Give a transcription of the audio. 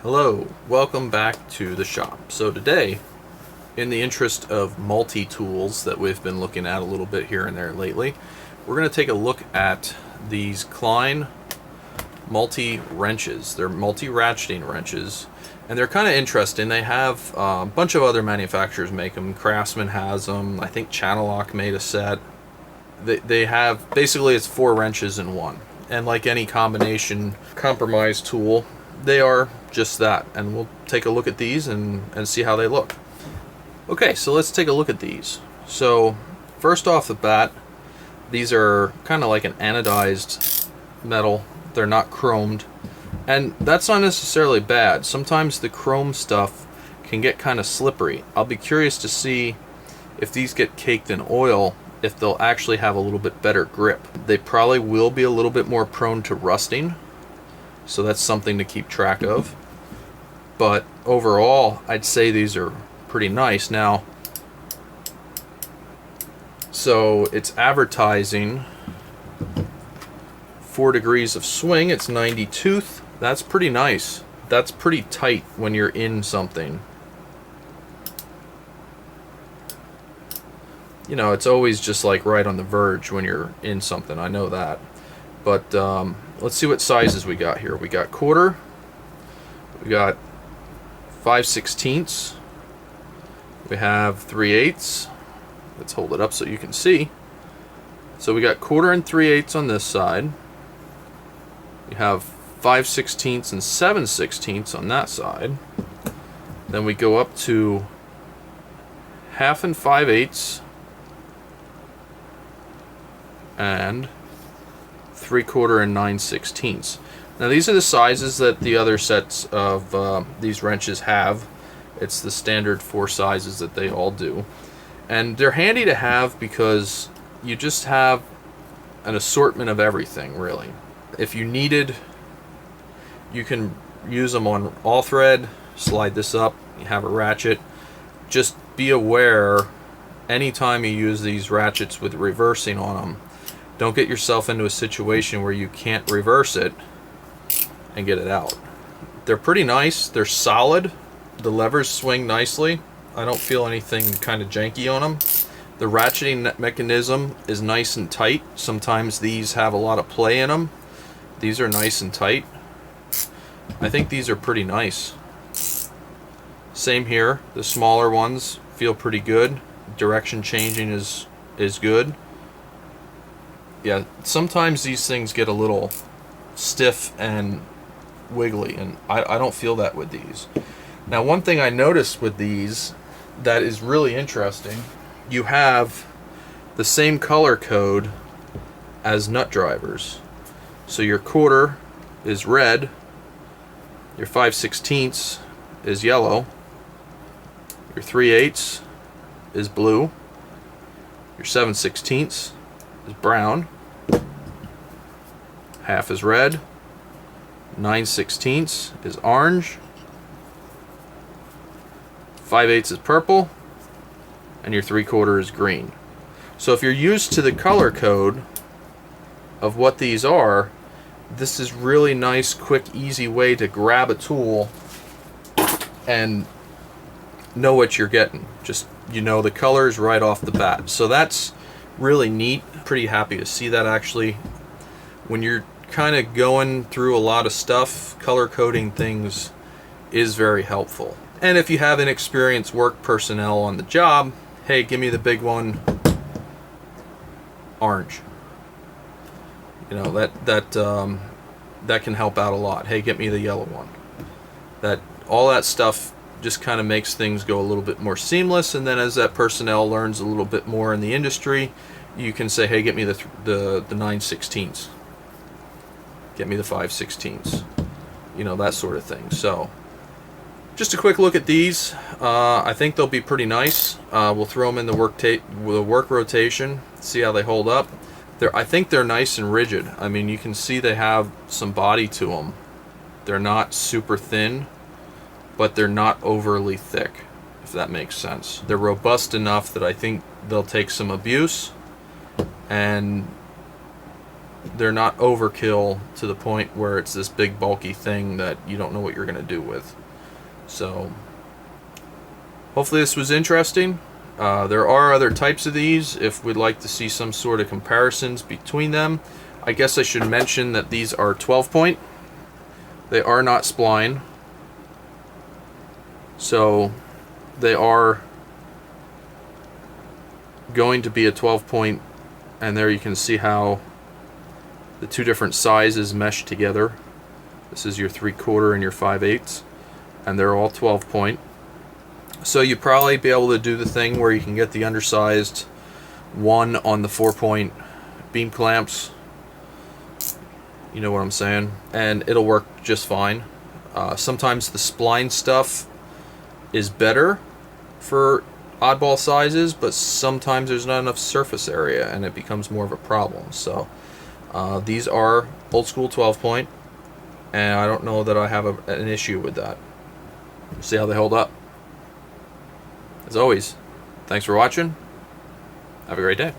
Hello, welcome back to the shop. So today, in the interest of multi-tools that we've been looking at a little bit here and there lately, we're going to take a look at these Klein multi-wrenches. They're multi-ratcheting wrenches, and they're kind of interesting. They have a bunch of other manufacturers make them. Craftsman has them. I think Channellock made a set. They have, basically it's 4 wrenches in one. And like any combination compromise tool, they are just that, and we'll take a look at these and see how they look. Okay, so let's take a look at these. So first off the bat, these are kind of like an anodized metal. They're not chromed, and that's not necessarily bad. Sometimes the chrome stuff can get kind of slippery. I'll be curious to see if these get caked in oil, if they'll actually have a little bit better grip. They probably will be a little bit more prone to rusting, so that's something to keep track of. But overall, I'd say these are pretty nice. Now, so it's advertising 4 degrees of swing. It's 90 tooth. That's pretty nice. That's pretty tight when you're in something. You know, it's always just like right on the verge when you're in something. I know that. But let's see what sizes we got here. We got quarter. We got 5/16. We have 3/8. Let's hold it up so you can see. So we got quarter and 3/8 on this side. We have 5/16 and 7/16 on that side. Then we go up to 1/2 and 5/8 and 3/4 and 9/16. Now these are the sizes that the other sets of these wrenches have. It's the standard 4 sizes that they all do. And they're handy to have because you just have an assortment of everything, really. If you needed, you can use them on all thread, slide this up, you have a ratchet. Just be aware, anytime you use these ratchets with reversing on them, don't get yourself into a situation where you can't reverse it and get it out. They're pretty nice. They're solid. The levers swing nicely. I don't feel anything kind of janky on them. The ratcheting mechanism is nice and tight. Sometimes these have a lot of play in them. These are nice and tight. I think these are pretty nice. Same here. The smaller ones feel pretty good. Direction changing is good. Yeah, sometimes these things get a little stiff and wiggly, and I don't feel that with these. Now, one thing I noticed with these that is really interesting, you have the same color code as nut drivers. So your quarter is red, your 5/16 is yellow, your 3/8 is blue, your 7/16 is brown, 1/2 is red, 9/16 is orange, 5/8 is purple, and your 3/4 is green. So if you're used to the color code of what these are, this is really nice, quick, easy way to grab a tool and know what you're getting. Just, you know the colors right off the bat. So that's really neat. Pretty happy to see that. Actually, when you're kind of going through a lot of stuff, color coding things is very helpful. And if you have inexperienced work personnel on the job, hey, give me the big one, orange. You know, that can help out a lot. Hey, get me the yellow one. All that stuff just kind of makes things go a little bit more seamless. And then as that personnel learns a little bit more in the industry, you can say, hey, get me the 9/16. Get me the 5/16. You know, that sort of thing. So just a quick look at these. I think they'll be pretty nice. We'll throw them in the work rotation, see how they hold up. I think they're nice and rigid. I mean, you can see they have some body to them. They're not super thin, but they're not overly thick, if that makes sense. They're robust enough that I think they'll take some abuse, and they're not overkill to the point where it's this big bulky thing that you don't know what you're going to do with. So hopefully this was interesting. There are other types of these if we'd like to see some sort of comparisons between them. I guess I should mention that these are 12 point. They are not spline. So they are going to be a 12 point, and there you can see how the two different sizes mesh together. This is your 3/4 and your 5/8, and they're all 12 point. So you'd probably be able to do the thing where you can get the undersized one on the 4-point beam clamps. You know what I'm saying? And it'll work just fine. Sometimes the spline stuff is better for oddball sizes, but sometimes there's not enough surface area and it becomes more of a problem. So these are old school 12 point, and I don't know that I have an issue with that. See how they hold up. As always, thanks for watching. Have a great day.